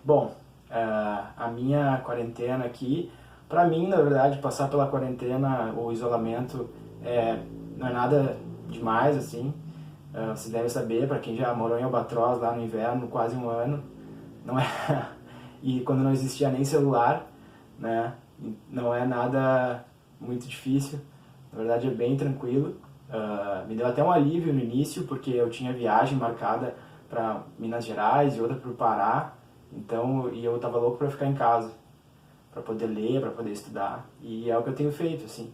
Bom, a minha quarentena aqui, pra mim, na verdade, passar pela quarentena ou isolamento não é nada demais, assim. Você deve saber, pra quem já morou em Albatroz lá no inverno, quase um ano, não é... E quando não existia nem celular, né? Não é nada muito difícil, na verdade é bem tranquilo. Me deu até um alívio no início, porque eu tinha viagem marcada para Minas Gerais e outra para o Pará, então, e eu tava louco para ficar em casa, para poder ler, para poder estudar, e é o que eu tenho feito, assim.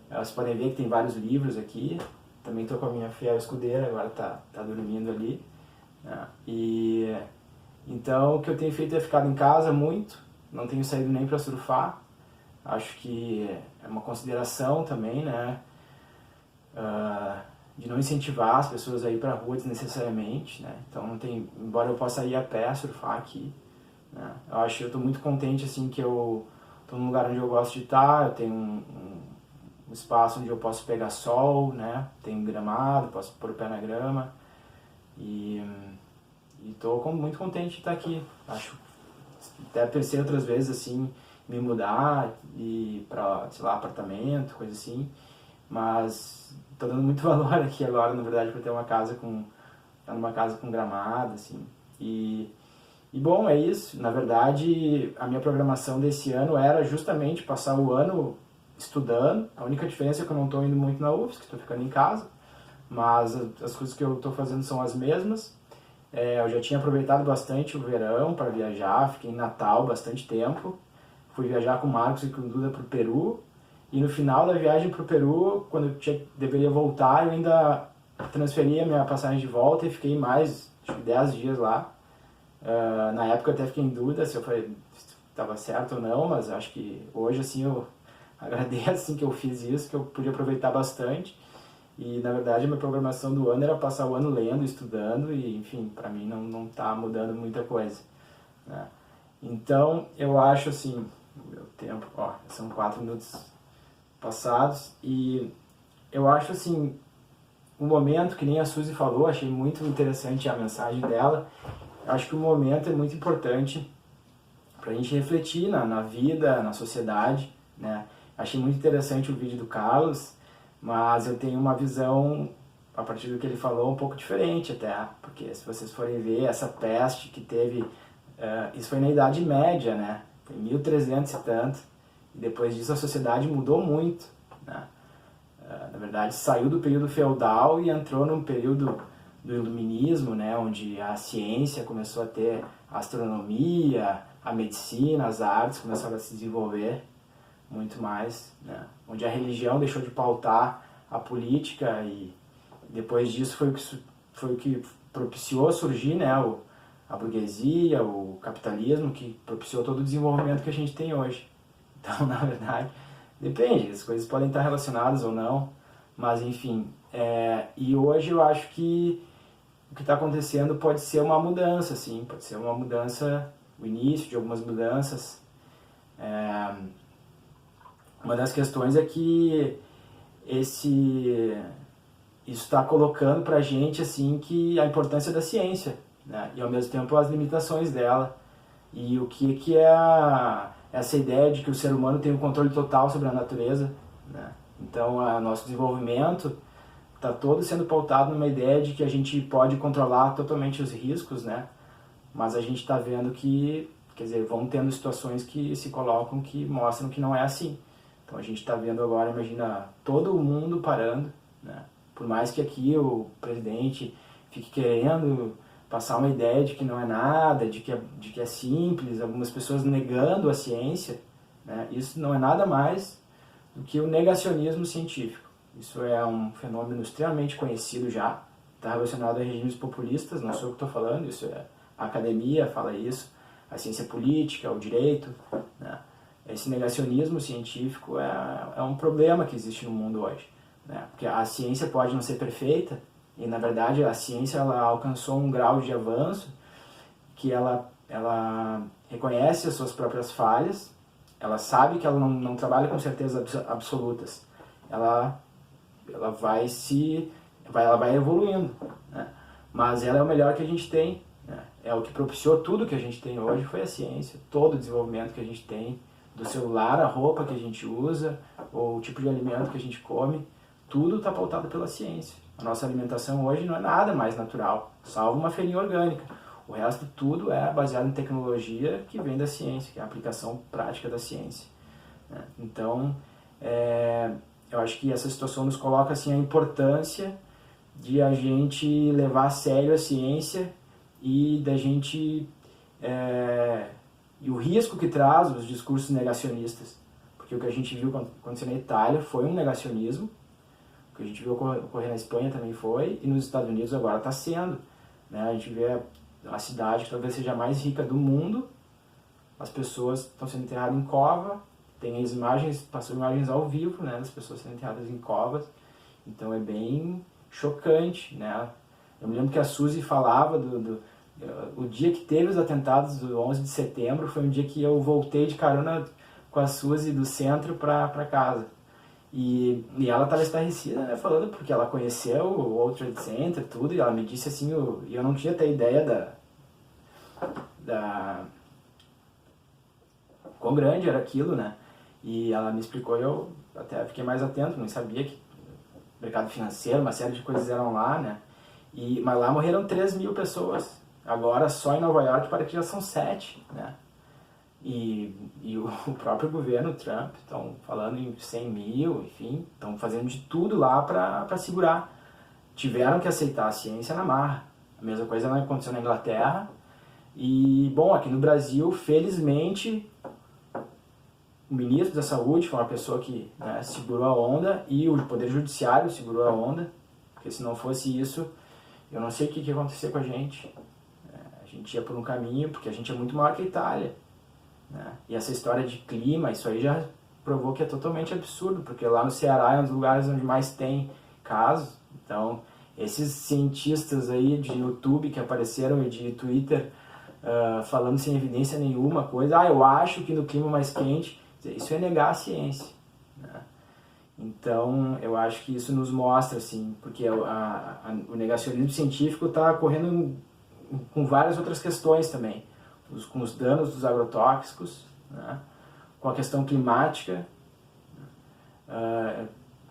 Vocês podem ver que tem vários livros aqui, também estou com a minha fiel escudeira, agora tá dormindo ali, né? E então o que eu tenho feito é ficar em casa muito, não tenho saído nem para surfar, acho que é uma consideração também, né? De não incentivar as pessoas a ir para a rua desnecessariamente, né? Então não tem, embora eu possa ir a pé surfar aqui, né? Eu acho que eu estou muito contente assim que eu estou num lugar onde eu gosto de estar, eu tenho um espaço onde eu posso pegar sol, né? Tem gramado, posso pôr o pé na grama e estou muito contente de estar aqui. Acho, até pensei outras vezes assim me mudar e para, sei lá, apartamento, coisa assim, mas tô dando muito valor aqui agora, na verdade, para ter uma casa com estar numa casa com gramado, assim. E bom, é isso. Na verdade, a minha programação desse ano era justamente passar o ano estudando. A única diferença é que eu não estou indo muito na UFSC, que estou ficando em casa, mas as coisas que eu estou fazendo são as mesmas. Eu já tinha aproveitado bastante o verão para viajar, fiquei em Natal bastante tempo. Fui viajar com o Marcos e com o Duda para o Peru. E no final da viagem para o Peru, quando eu deveria voltar, eu ainda transferi a minha passagem de volta e fiquei mais, acho que 10 dias lá. Na época eu até fiquei em dúvida se eu estava certo ou não, mas acho que hoje assim eu agradeço assim, que eu fiz isso, que eu pude aproveitar bastante. E na verdade a minha programação do ano era passar o ano lendo, estudando e enfim, para mim não tá mudando muita coisa, né? Então eu acho assim, meu tempo, ó, são 4 minutos passados e eu acho assim, um momento que nem a Suzy falou, achei muito interessante a mensagem dela. Eu acho que o momento é muito importante para a gente refletir na vida, na sociedade, né? Achei muito interessante o vídeo do Carlos, mas eu tenho uma visão, a partir do que ele falou, um pouco diferente até, porque se vocês forem ver essa peste que teve, isso foi na Idade Média, né? Foi 1300 e tanto, e depois disso a sociedade mudou muito, né? Na verdade saiu do período feudal e entrou num período do iluminismo, né, onde a ciência começou a ter a astronomia, a medicina, as artes começaram a se desenvolver muito mais, né, onde a religião deixou de pautar a política e depois disso foi o que propiciou surgir, né, a burguesia, o capitalismo, que propiciou todo o desenvolvimento que a gente tem hoje. Então, na verdade, depende, as coisas podem estar relacionadas ou não, mas enfim. E hoje eu acho que o que está acontecendo pode ser uma mudança, sim, pode ser uma mudança, o início de algumas mudanças. Uma das questões é que isso está colocando para a gente assim, que a importância da ciência, né? E ao mesmo tempo as limitações dela. E o que é essa ideia de que o ser humano tem um controle total sobre a natureza, né? Então, nosso desenvolvimento está todo sendo pautado numa ideia de que a gente pode controlar totalmente os riscos, né? Mas a gente está vendo que, quer dizer, vão tendo situações que se colocam que mostram que não é assim. Então a gente está vendo agora, imagina, todo o mundo parando, né? Por mais que aqui o presidente fique querendo passar uma ideia de que não é nada, de que é simples, algumas pessoas negando a ciência, né? Isso não é nada mais do que o negacionismo científico. Isso é um fenômeno extremamente conhecido já, está relacionado a regimes populistas, não sou eu que estou falando, isso é a academia fala isso, a ciência política, o direito, né? Esse negacionismo científico é um problema que existe no mundo hoje, né? Porque a ciência pode não ser perfeita, e na verdade a ciência ela alcançou um grau de avanço que ela reconhece as suas próprias falhas, ela sabe que ela não trabalha com certezas absolutas, ela vai evoluindo, né? Mas ela é o melhor que a gente tem, né? É o que propiciou tudo que a gente tem hoje, foi a ciência. Todo o desenvolvimento que a gente tem, do celular, a roupa que a gente usa, ou o tipo de alimento que a gente come, tudo está pautado pela ciência. A nossa alimentação hoje não é nada mais natural, salvo uma feirinha orgânica. O resto tudo é baseado em tecnologia que vem da ciência, que é a aplicação prática da ciência, né? Então, eu acho que essa situação nos coloca assim, a importância de a gente levar a sério a ciência e da gente e o risco que traz os discursos negacionistas, porque o que a gente viu acontecer na Itália foi um negacionismo, o que a gente viu ocorrer na Espanha também foi, e nos Estados Unidos agora está sendo, né? A gente vê a cidade que talvez seja a mais rica do mundo, as pessoas estão sendo enterradas em cova, tem as imagens, passou imagens ao vivo, né, das pessoas sendo enterradas em covas, então é bem chocante, né? Eu me lembro que a Suzy falava o dia que teve os atentados do 11 de setembro foi um dia que eu voltei de carona com a Suzy do centro para casa. E ela estava estarrecida, né, falando porque ela conheceu o World Trade Center, tudo, e ela me disse assim, e eu não tinha até ideia da quão grande era aquilo, né? E ela me explicou e eu até fiquei mais atento, não sabia que mercado financeiro, uma série de coisas eram lá, né? Mas lá morreram 3.000 pessoas. Agora, só em Nova York, parece que já são 7, né? E o próprio governo Trump estão falando em 100 mil, enfim, estão fazendo de tudo lá para segurar. Tiveram que aceitar a ciência na marra. A mesma coisa aconteceu na Inglaterra. E, bom, aqui no Brasil, felizmente, o ministro da Saúde foi uma pessoa que, né, segurou a onda, e o Poder Judiciário segurou a onda, porque se não fosse isso, eu não sei o que ia acontecer com a gente. A gente ia por um caminho, porque a gente é muito maior que a Itália, né? E essa história de clima, isso aí já provou que é totalmente absurdo, porque lá no Ceará é um dos lugares onde mais tem casos. Então, esses cientistas aí de YouTube que apareceram e de Twitter falando sem evidência nenhuma coisa, eu acho que no clima mais quente, isso é negar a ciência, né? Então, eu acho que isso nos mostra, assim, porque o negacionismo científico está correndo com várias outras questões também, com os danos dos agrotóxicos, né? Com a questão climática,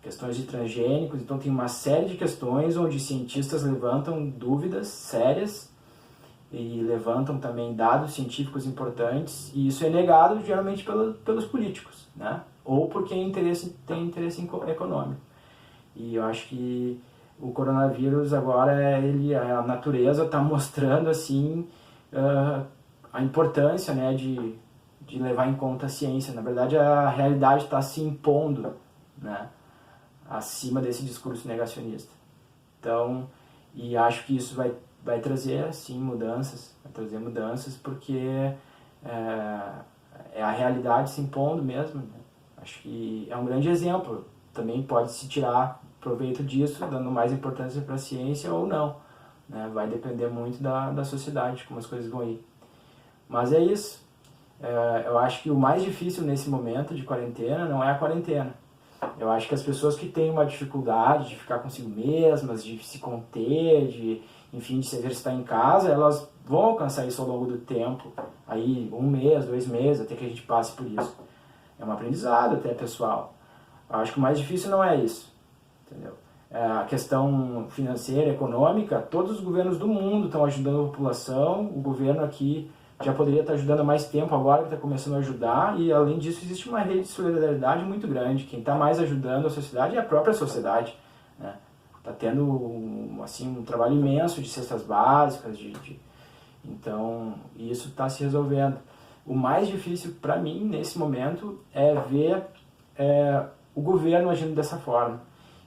questões de transgênicos. Então tem uma série de questões onde cientistas levantam dúvidas sérias e levantam também dados científicos importantes, e isso é negado geralmente pelos políticos, né? Ou por quem tem interesse econômico. E eu acho que o coronavírus agora, a natureza está mostrando assim a importância, né, de levar em conta a ciência. Na verdade, a realidade está se impondo, né, acima desse discurso negacionista. Então, e acho que isso vai trazer, sim, mudanças, porque é a realidade se impondo mesmo, né? Acho que é um grande exemplo. Também pode se tirar proveito disso, dando mais importância para a ciência ou não, né? Vai depender muito da sociedade, como as coisas vão ir. Mas é isso. Eu acho que o mais difícil nesse momento de quarentena não é a quarentena. Eu acho que as pessoas que têm uma dificuldade de ficar consigo mesmas, de se conter, enfim, de se exercitar em casa, elas vão alcançar isso ao longo do tempo. Aí 1 mês, 2 meses, até que a gente passe por isso. É um aprendizado até, pessoal. Eu acho que o mais difícil não é isso, entendeu? A questão financeira, econômica, todos os governos do mundo estão ajudando a população. O governo aqui já poderia estar ajudando há mais tempo, agora que está começando a ajudar, e além disso existe uma rede de solidariedade muito grande. Quem está mais ajudando a sociedade é a própria sociedade, né? Está tendo assim, um trabalho imenso de cestas básicas, então isso está se resolvendo. O mais difícil para mim nesse momento é ver o governo agindo dessa forma.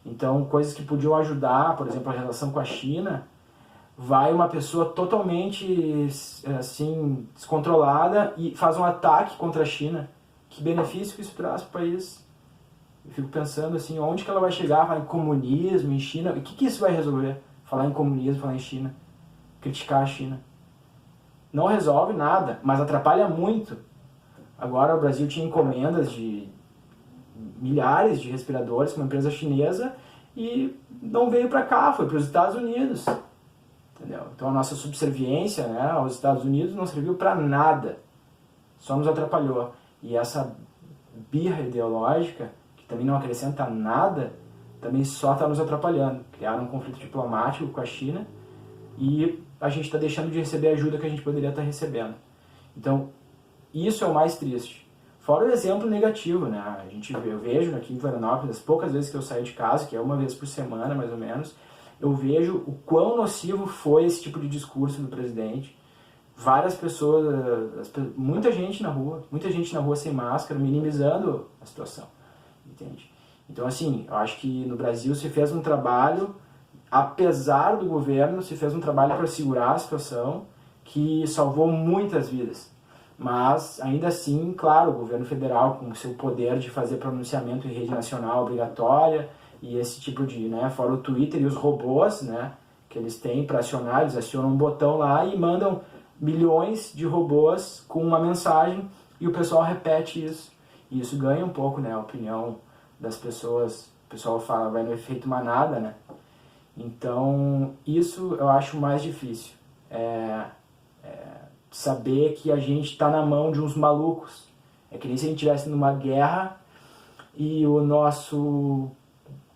Então, coisas que podiam ajudar, por exemplo, a relação com a China, vai uma pessoa totalmente assim, descontrolada e faz um ataque contra a China. Que benefício que isso traz para o país? Eu fico pensando assim, onde que ela vai chegar? Falar em comunismo, em China? O que isso vai resolver? Falar em comunismo, falar em China? Criticar a China? Não resolve nada, mas atrapalha muito. Agora o Brasil tinha encomendas de milhares de respiradores com uma empresa chinesa e não veio para cá, foi para os Estados Unidos. entendeu? Então a nossa subserviência, né, aos Estados Unidos não serviu para nada, só nos atrapalhou. E essa birra ideológica, que também não acrescenta nada, também só está nos atrapalhando. Criaram um conflito diplomático com a China e a gente está deixando de receber a ajuda que a gente poderia estar recebendo. Então, isso é o mais triste. Fora o exemplo negativo, né? Eu vejo aqui em Florianópolis, as poucas vezes que eu saio de casa, que é uma vez por semana mais ou menos, eu vejo o quão nocivo foi esse tipo de discurso do presidente. Várias pessoas, muita gente na rua sem máscara, minimizando a situação, entende? Então, assim, eu acho que no Brasil se fez um trabalho, apesar do governo, se fez um trabalho para segurar a situação, que salvou muitas vidas. Mas, ainda assim, claro, o governo federal, com seu poder de fazer pronunciamento em rede nacional obrigatória, e esse tipo de, né, fora o Twitter e os robôs, né, que eles têm para acionar, eles acionam um botão lá e mandam milhões de robôs com uma mensagem e o pessoal repete isso. E isso ganha um pouco, né, a opinião das pessoas. O pessoal fala, vai no efeito manada, né? Então, isso eu acho mais difícil. Saber que a gente está na mão de uns malucos. É que nem se a gente estivesse numa guerra e o nosso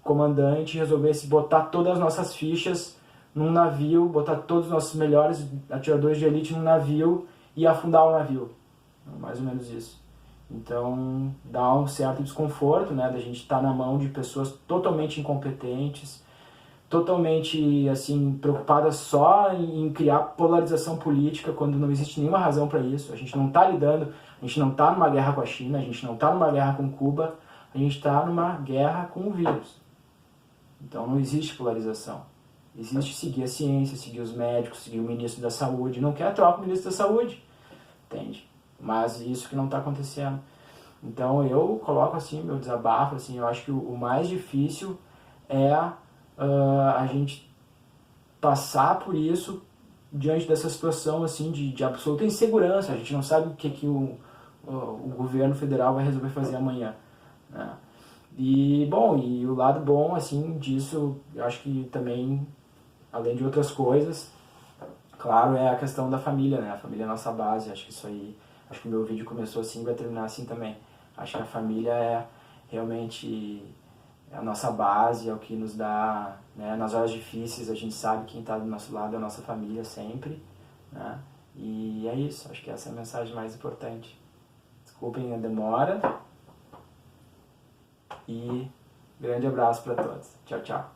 comandante resolvesse botar todas as nossas fichas num navio, botar todos os nossos melhores atiradores de elite num navio e afundar o navio. Mais ou menos isso. Então, dá um certo desconforto, né, da gente estar na mão de pessoas totalmente incompetentes, totalmente, assim, preocupadas só em criar polarização política quando não existe nenhuma razão para isso. A gente não está lidando, a gente não está numa guerra com a China, a gente não está numa guerra com Cuba, a gente está numa guerra com o vírus. Então não existe polarização. Existe seguir a ciência, seguir os médicos, seguir o ministro da Saúde. Não quer troca o ministro da Saúde, entende? Mas isso que não está acontecendo. Então eu coloco assim, meu desabafo, assim, eu acho que o mais difícil é a gente passar por isso diante dessa situação assim, de absoluta insegurança. A gente não sabe o que o governo federal vai resolver fazer amanhã, né? E, bom, e o lado bom, assim, disso, eu acho que também, além de outras coisas, claro, é a questão da família, né? A família é a nossa base, acho que isso aí, acho que o meu vídeo começou assim e vai terminar assim também. Acho que a família é realmente a nossa base, é o que nos dá, né? Nas horas difíceis a gente sabe quem está do nosso lado é a nossa família sempre, né? E é isso, acho que essa é a mensagem mais importante. Desculpem a demora. E grande abraço para todos. Tchau, tchau.